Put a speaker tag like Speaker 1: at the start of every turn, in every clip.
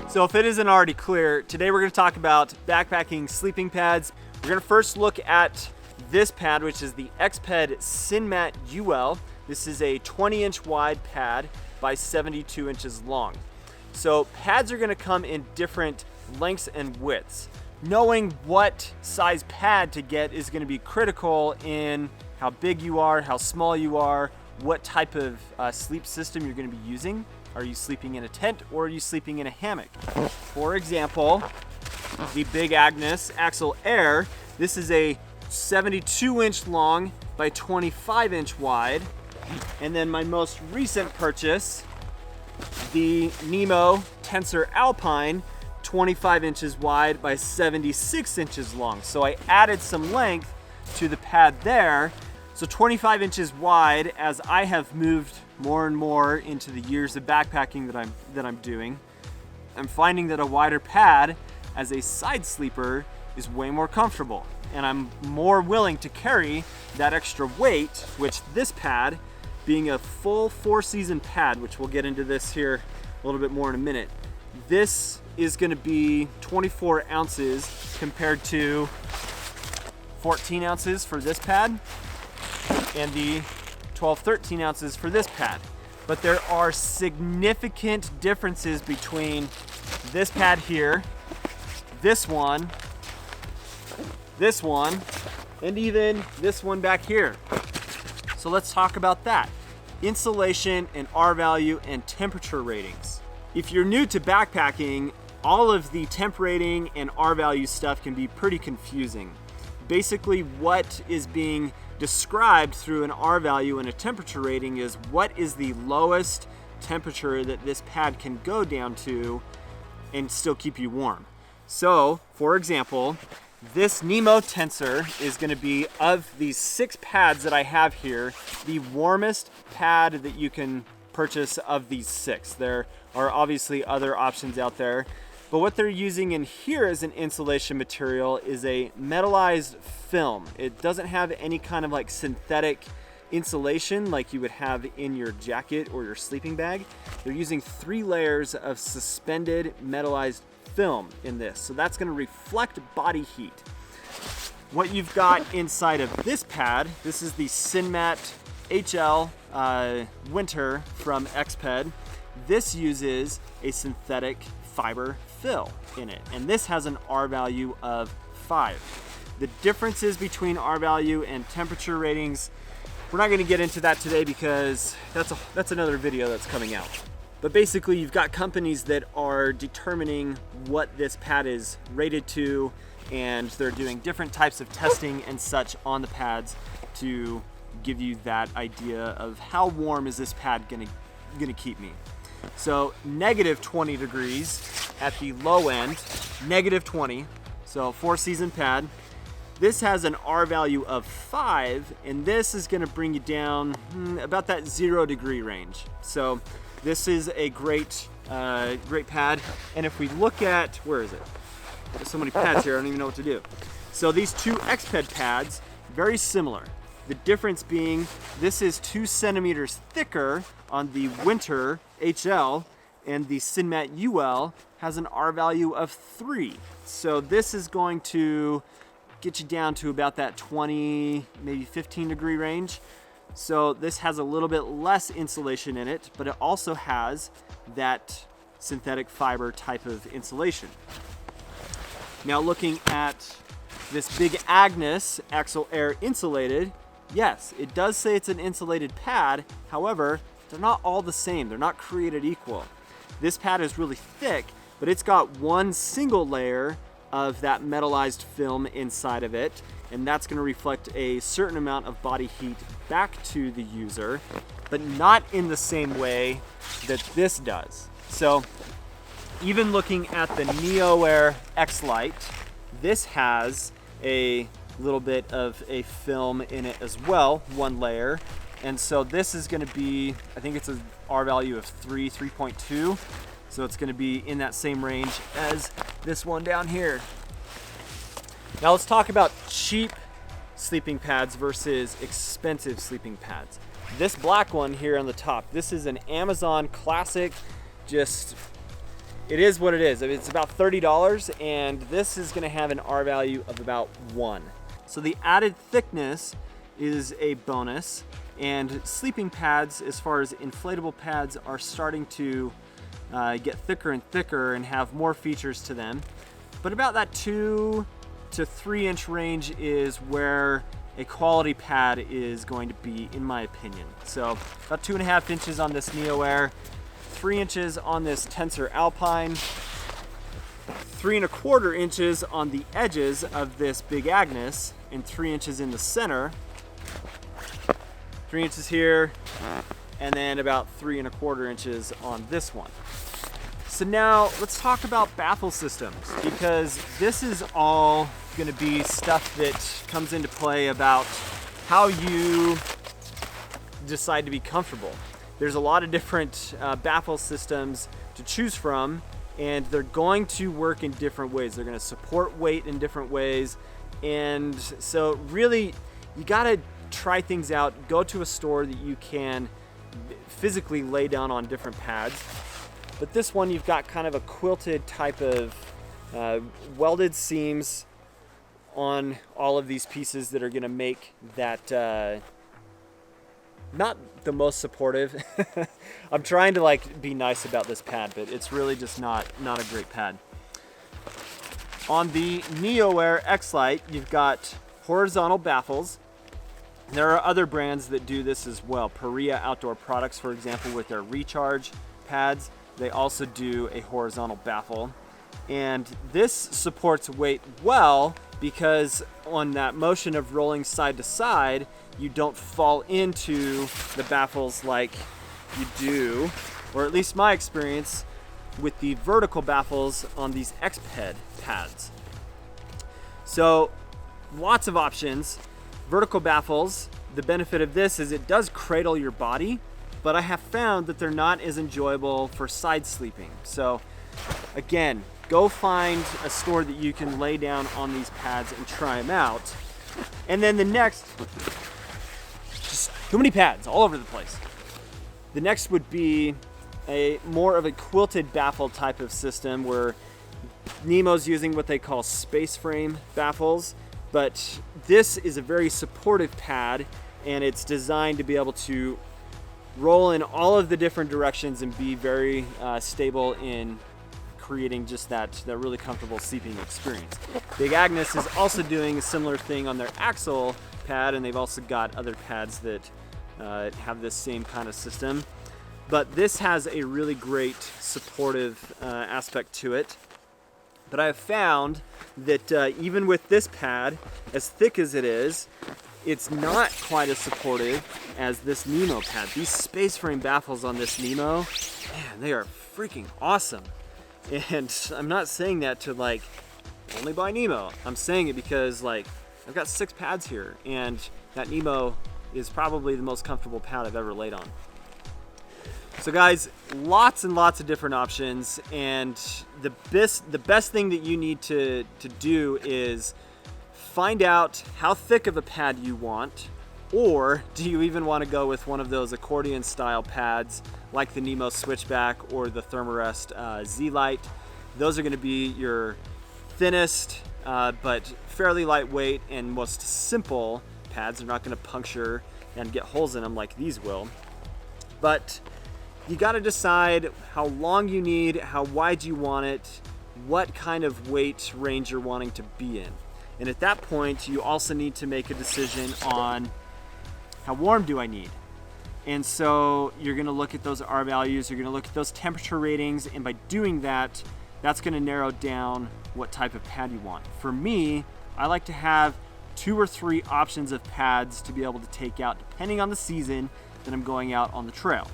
Speaker 1: So if it isn't already clear, today we're going to talk about backpacking sleeping pads. We're going to first look at this pad, which is the Exped Synmat UL. This is a 20-inch wide pad by 72 inches long. So pads are going to come in different lengths and widths. Knowing what size pad to get is going to be critical in how big you are, how small you are, what type of sleep system you're going to be using. Are you sleeping in a tent or are you sleeping in a hammock? For example, the big Agnes Air, this is a 72-inch long by 25-inch wide. And then my most recent purchase, the Nemo Tensor Alpine, 25 inches wide by 76 inches long. So I added some length to the pad there. So 25 inches wide. As I have moved more and more into the years of backpacking that I'm doing, I'm finding that a wider pad as a side sleeper is way more comfortable, and I'm more willing to carry that extra weight, which this pad, being a full 4-season pad, which we'll get into this here a little bit more in a minute, this is going to be 24 ounces compared to 14 ounces for this pad and the 12-13 ounces for this pad. But there are significant differences between this pad here, this one, and even this one back here. So let's talk about that. Insulation and RValue and temperature ratings. If you're new to backpacking, all of the temp rating and RValue stuff can be pretty confusing. Basically, what is being described through an RValue and a temperature rating is what is the lowest temperature that this pad can go down to and still keep you warm. So, for example, this Nemo Tensor is going to be, of these 6 pads that I have here, the warmest pad that you can purchase of these 6. There are obviously other options out there, but what they're using in here as an insulation material is a metallized film. It doesn't have any kind of like synthetic insulation like you would have in your jacket or your sleeping bag. They're using 3 layers of suspended metallized film in this, so that's going to reflect body heat. What you've got inside of this pad, this is the Synmat UL Winter from Exped. This uses a synthetic fiber fill in it, and this has an RValue of 5. The differences between RValue and temperature ratings, we're not going to get into that today because that's another video that's coming out. But basically, you've got companies that are determining what this pad is rated to, and they're doing different types of testing and such on the pads to give you that idea of how warm is this pad gonna keep me. So negative 20 degrees at the low end, negative 20, so 4-season pad. This has an RValue of 5, and this is gonna bring you down about that 0 degree range. So this is a great pad. And if we look at, where is it? There's so many pads here, I don't even know what to do. So these 2 Exped pads, very similar. The difference being this is 2 centimeters thicker on the Winter HL, and the Synmat UL has an RValue of 3. So this is going to get you down to about that 20, maybe 15 degree range. So this has a little bit less insulation in it, but it also has that synthetic fiber type of insulation. Now looking at this big Agnes Air Insulated, yes, it does say it's an insulated pad. However, they're not all the same. They're not created equal. This pad is really thick, but it's got one single layer of that metallized film inside of it, and that's going to reflect a certain amount of body heat back to the user, but not in the same way that this does. So even looking at the Neo Air X Lite, this has a little bit of a film in it as well, one layer. And so this is going to be, I think it's a RValue of 3.2. So it's going to be in that same range as this one down here. Now let's talk about cheap sleeping pads versus expensive sleeping pads. This black one here on the top, this is an Amazon classic, just it is what it is. It's about $30, and this is gonna have an R value of about 1. So the added thickness is a bonus, and sleeping pads, as far as inflatable pads, are starting to get thicker and thicker and have more features to them. But about that 2 to 3 inch range is where a quality pad is going to be, in my opinion. So about 2.5 inches on this Nemo Air, 3 inches on this Tensor Alpine, 3.25 inches on the edges of this Big Agnes, and 3 inches in the center. 3 inches here, and then about 3.25 inches on this one. So now let's talk about baffle systems, because this is all gonna be stuff that comes into play about how you decide to be comfortable. There's a lot of different baffle systems to choose from, and they're going to work in different ways. They're gonna support weight in different ways, and so really you gotta try things out. Go to a store that you can physically lay down on different pads. But this one, you've got kind of a quilted type of welded seams on all of these pieces that are gonna make that not the most supportive. I'm trying to like be nice about this pad, but it's really just not a great pad. On the Nemo Air X-Lite, you've got horizontal baffles. There are other brands that do this as well. Perea Outdoor Products, for example, with their recharge pads, they also do a horizontal baffle. And this supports weight well because on that motion of rolling side to side, you don't fall into the baffles like you do, or at least my experience, with the vertical baffles on these Exped pads. So lots of options. Vertical baffles, the benefit of this is it does cradle your body, but I have found that they're not as enjoyable for side sleeping. So again, go find a store that you can lay down on these pads and try them out. And then the next, just too many pads all over the place. The next would be a more of a quilted baffle type of system where Nemo's using what they call space frame baffles, but this is a very supportive pad, and it's designed to be able to roll in all of the different directions and be very stable in creating just that really comfortable sleeping experience. Big Agnes is also doing a similar thing on their Axle pad, and they've also got other pads that have this same kind of system. But this has a really great supportive aspect to it. But I have found that even with this pad, as thick as it is, it's not quite as supportive as this Nemo pad. These space frame baffles on this Nemo, man, they are freaking awesome. And I'm not saying that to like only buy Nemo. I'm saying it because like I've got 6 pads here, and that Nemo is probably the most comfortable pad I've ever laid on. So guys, lots and lots of different options, and the best thing that you need to do is find out how thick of a pad you want, or do you even want to go with one of those accordion style pads like the Nemo Switchback or the Thermarest Z-Lite. Those are going to be your thinnest but fairly lightweight and most simple pads. They're not going to puncture and get holes in them like these will. But you got to decide how long you need, how wide you want it, what kind of weight range you're wanting to be in. And at that point, you also need to make a decision on how warm do I need. And so you're going to look at those R values, you're going to look at those temperature ratings, and by doing that, that's going to narrow down what type of pad you want. For me, I like to have 2 or 3 options of pads to be able to take out depending on the season that I'm going out on the trail.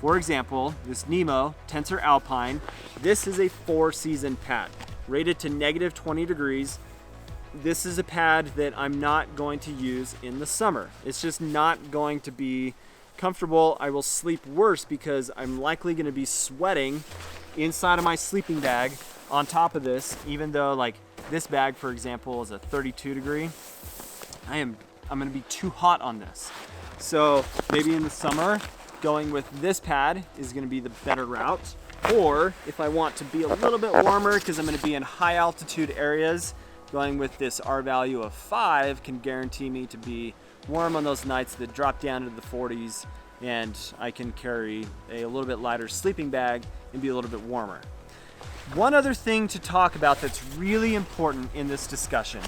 Speaker 1: For example, this Nemo Tensor Alpine, this is a 4-season pad, rated to -20 degrees. This is a pad that I'm not going to use in the summer. It's just not going to be comfortable. I will sleep worse because I'm likely going to be sweating inside of my sleeping bag on top of this, even though like this bag, for example, is a 32 degree. I'm going to be too hot on this. So maybe in the summer, going with this pad is going to be the better route. Or if I want to be a little bit warmer because I'm going to be in high altitude areas, going with this RValue of 5 can guarantee me to be warm on those nights that drop down into the 40s, and I can carry a little bit lighter sleeping bag and be a little bit warmer. One other thing to talk about that's really important in this discussion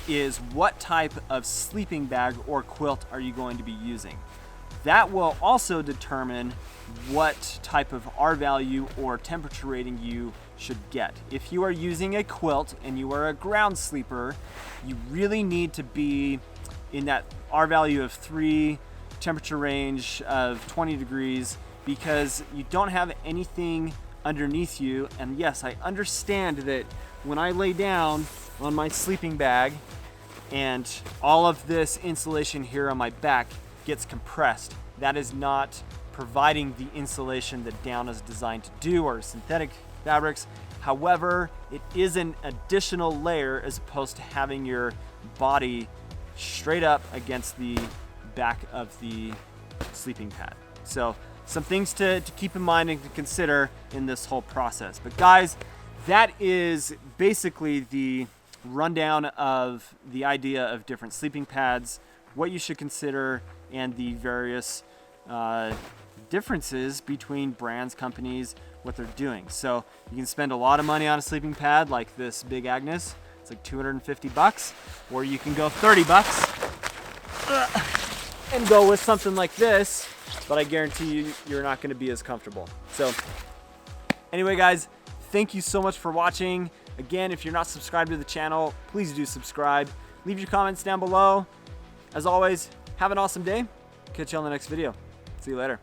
Speaker 1: is what type of sleeping bag or quilt are you going to be using. That will also determine what type of RValue or temperature rating you should get. If you are using a quilt and you are a ground sleeper, you really need to be in that RValue of 3, temperature range of 20 degrees, because you don't have anything underneath you. And yes, I understand that when I lay down on my sleeping bag and all of this insulation here on my back gets compressed, that is not providing the insulation that down is designed to do, or synthetic fabrics. However, it is an additional layer as opposed to having your body straight up against the back of the sleeping pad. So some things to keep in mind and to consider in this whole process. But guys, that is basically the rundown of the idea of different sleeping pads, what you should consider, and the various differences between brands, companies, what they're doing. So you can spend a lot of money on a sleeping pad like this big Agnes. It's like 250 bucks, or you can go 30 bucks and go with something like this, but I guarantee you, you're not going to be as comfortable. So anyway, guys, thank you so much for watching. Again, if you're not subscribed to the channel, please do subscribe. Leave your comments down below. As always, have an awesome day. Catch you on the next video. See you later.